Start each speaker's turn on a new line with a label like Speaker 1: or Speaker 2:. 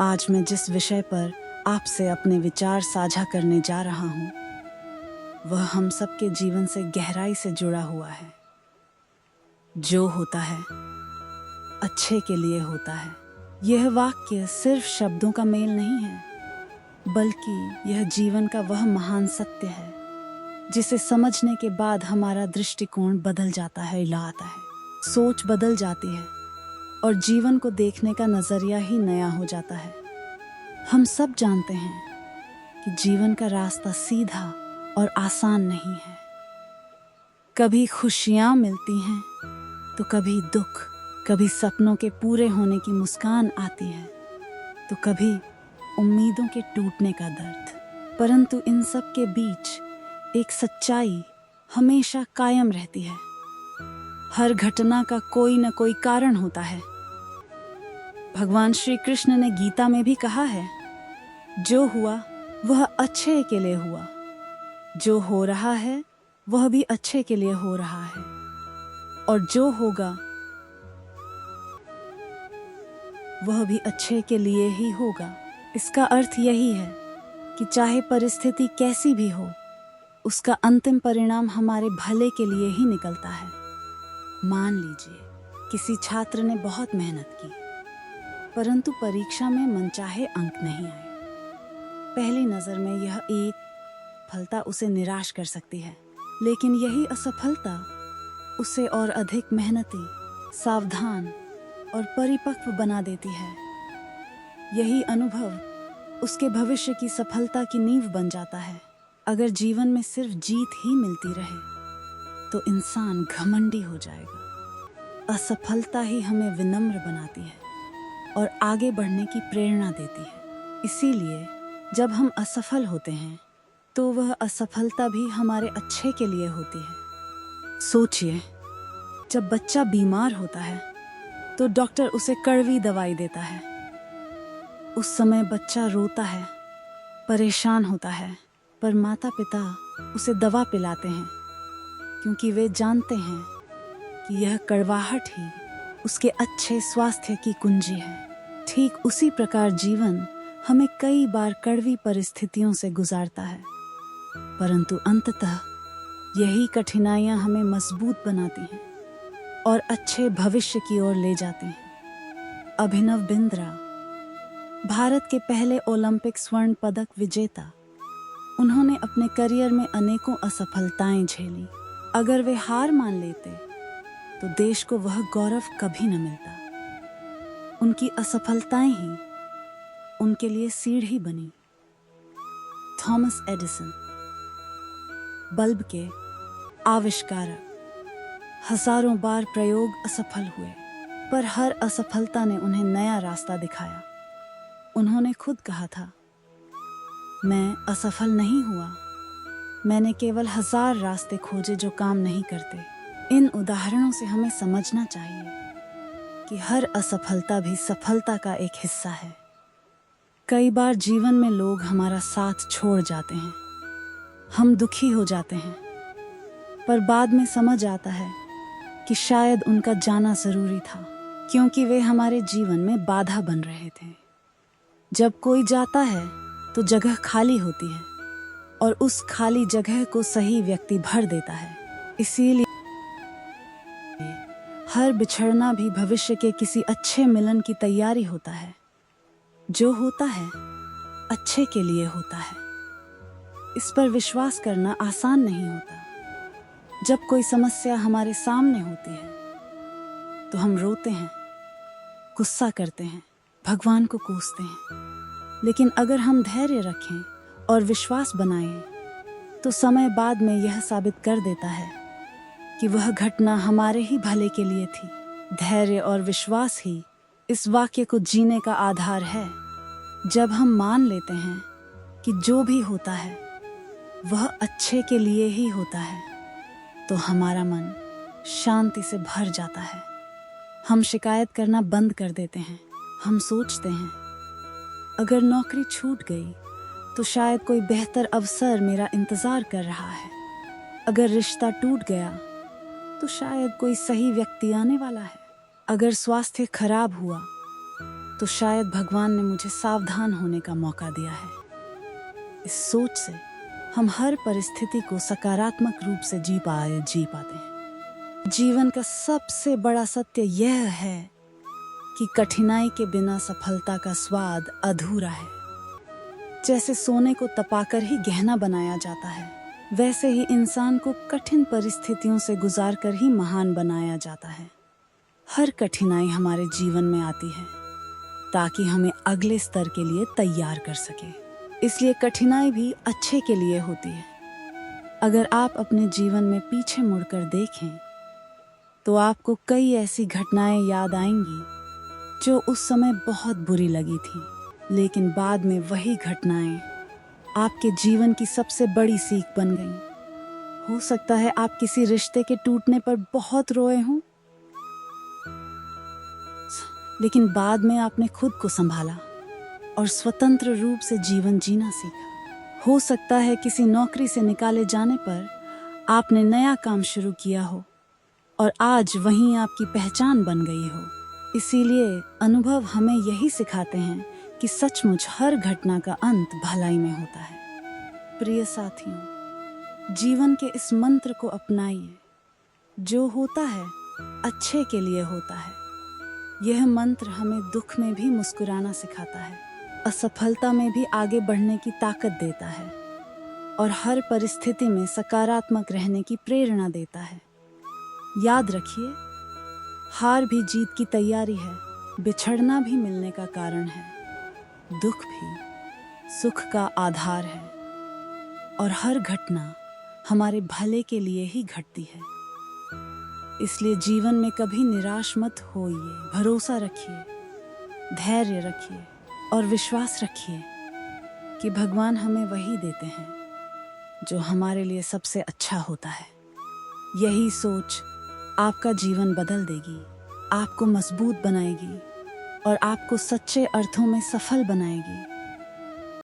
Speaker 1: आज मैं जिस विषय पर आपसे अपने विचार साझा करने जा रहा हूँ, वह हम सबके जीवन से गहराई से जुड़ा हुआ है। जो होता है अच्छे के लिए होता है। यह वाक्य सिर्फ शब्दों का मेल नहीं है, बल्कि यह जीवन का वह महान सत्य है जिसे समझने के बाद हमारा दृष्टिकोण बदल जाता है, हिलाता है, सोच बदल जाती है और जीवन को देखने का नजरिया ही नया हो जाता है। हम सब जानते हैं कि जीवन का रास्ता सीधा और आसान नहीं है। कभी खुशियां मिलती हैं तो कभी दुख, कभी सपनों के पूरे होने की मुस्कान आती है तो कभी उम्मीदों के टूटने का दर्द। परंतु इन सब के बीच एक सच्चाई हमेशा कायम रहती है। हर घटना का कोई न कोई कारण होता है। भगवान श्री कृष्ण ने गीता में भी कहा है, जो हुआ वह अच्छे के लिए हुआ, जो हो रहा है वह भी अच्छे के लिए हो रहा है, और जो होगा वह भी अच्छे के लिए ही होगा। इसका अर्थ यही है कि चाहे परिस्थिति कैसी भी हो, उसका अंतिम परिणाम हमारे भले के लिए ही निकलता है। मान लीजिए किसी छात्र ने बहुत मेहनत की, परंतु परीक्षा में मनचाहे अंक नहीं आए। पहली नजर में यह एक सफलता उसे निराश कर सकती है, लेकिन यही असफलता उसे और अधिक मेहनती, सावधान और परिपक्व बना देती है। यही अनुभव उसके भविष्य की सफलता की नींव बन जाता है। अगर जीवन में सिर्फ जीत ही मिलती रहे तो इंसान घमंडी हो जाएगा। असफलता ही हमें विनम्र बनाती है और आगे बढ़ने की प्रेरणा देती है। इसीलिए जब हम असफल होते हैं तो वह असफलता भी हमारे अच्छे के लिए होती है। सोचिए, जब बच्चा बीमार होता है तो डॉक्टर उसे कड़वी दवाई देता है। उस समय बच्चा रोता है, परेशान होता है, पर माता पिता उसे दवा पिलाते हैं क्योंकि वे जानते हैं कि यह कड़वाहट ही उसके अच्छे स्वास्थ्य की कुंजी है। ठीक उसी प्रकार जीवन हमें कई बार कड़वी परिस्थितियों से गुजारता है, परंतु अंततः यही कठिनाइयां हमें मजबूत बनाती हैं और अच्छे भविष्य की ओर ले जाती हैं। अभिनव बिंद्रा, भारत के पहले ओलंपिक स्वर्ण पदक विजेता, उन्होंने अपने करियर में अनेकों असफलताएं झेली। अगर वे हार मान लेते तो देश को वह गौरव कभी न मिलता। उनकी असफलताएं ही उनके लिए सीढ़ी बनी। थॉमस एडिसन, बल्ब के आविष्कारक, हजारों बार प्रयोग असफल हुए, पर हर असफलता ने उन्हें नया रास्ता दिखाया। उन्होंने खुद कहा था, मैं असफल नहीं हुआ, मैंने केवल 1000 रास्ते खोजे जो काम नहीं करते। इन उदाहरणों से हमें समझना चाहिए कि हर असफलता भी सफलता का एक हिस्सा है। कई बार जीवन में लोग हमारा साथ छोड़ जाते हैं, हम दुखी हो जाते हैं, पर बाद में समझ आता है कि शायद उनका जाना जरूरी था, क्योंकि वे हमारे जीवन में बाधा बन रहे थे। जब कोई जाता है तो जगह खाली होती है और उस खाली जगह को सही व्यक्ति भर देता है। इसीलिए हर बिछड़ना भी भविष्य के किसी अच्छे मिलन की तैयारी होता है। जो होता है अच्छे के लिए होता है। इस पर विश्वास करना आसान नहीं होता। जब कोई समस्या हमारे सामने होती है तो हम रोते हैं, गुस्सा करते हैं, भगवान को कोसते हैं, लेकिन अगर हम धैर्य रखें और विश्वास बनाएं तो समय बाद में यह साबित कर देता है कि वह घटना हमारे ही भले के लिए थी। धैर्य और विश्वास ही इस वाक्य को जीने का आधार है। जब हम मान लेते हैं कि जो भी होता है वह अच्छे के लिए ही होता है, तो हमारा मन शांति से भर जाता है। हम शिकायत करना बंद कर देते हैं। हम सोचते हैं, अगर नौकरी छूट गई तो शायद कोई बेहतर अवसर मेरा इंतजार कर रहा है। अगर रिश्ता टूट गया तो शायद कोई सही व्यक्ति आने वाला है। अगर स्वास्थ्य खराब हुआ तो शायद भगवान ने मुझे सावधान होने का मौका दिया है। इस सोच से हम हर परिस्थिति को सकारात्मक रूप से जी पाते हैं। जीवन का सबसे बड़ा सत्य यह है कि कठिनाई के बिना सफलता का स्वाद अधूरा है। जैसे सोने को तपाकर ही गहना बनाया जाता है, वैसे ही इंसान को कठिन परिस्थितियों से गुजारकर ही महान बनाया जाता है। हर कठिनाई हमारे जीवन में आती है ताकि हमें अगले स्तर के लिए तैयार कर सके। इसलिए कठिनाई भी अच्छे के लिए होती है। अगर आप अपने जीवन में पीछे मुड़कर देखें तो आपको कई ऐसी घटनाएं याद आएंगी जो उस समय बहुत बुरी लगी थी, लेकिन बाद में वही घटनाएं आपके जीवन की सबसे बड़ी सीख बन गईं। हो सकता है आप किसी रिश्ते के टूटने पर बहुत रोए हों, लेकिन बाद में आपने खुद को संभाला और स्वतंत्र रूप से जीवन जीना सीखा। हो सकता है किसी नौकरी से निकाले जाने पर आपने नया काम शुरू किया हो और आज वहीं आपकी पहचान बन गई हो। इसीलिए अनुभव हमें यही सिखाते हैं कि सचमुच हर घटना का अंत भलाई में होता है। प्रिय साथियों, जीवन के इस मंत्र को अपनाइए। जो होता है अच्छे के लिए होता है। यह मंत्र हमें दुख में भी मुस्कुराना सिखाता है, असफलता में भी आगे बढ़ने की ताकत देता है और हर परिस्थिति में सकारात्मक रहने की प्रेरणा देता है। याद रखिए, हार भी जीत की तैयारी है, बिछड़ना भी मिलने का कारण है, दुख भी सुख का आधार है और हर घटना हमारे भले के लिए ही घटती है। इसलिए जीवन में कभी निराश मत होइए, भरोसा रखिए, धैर्य रखिए और विश्वास रखिए कि भगवान हमें वही देते हैं जो हमारे लिए सबसे अच्छा होता है। यही सोच आपका जीवन बदल देगी, आपको मजबूत बनाएगी और आपको सच्चे अर्थों में सफल बनाएगी।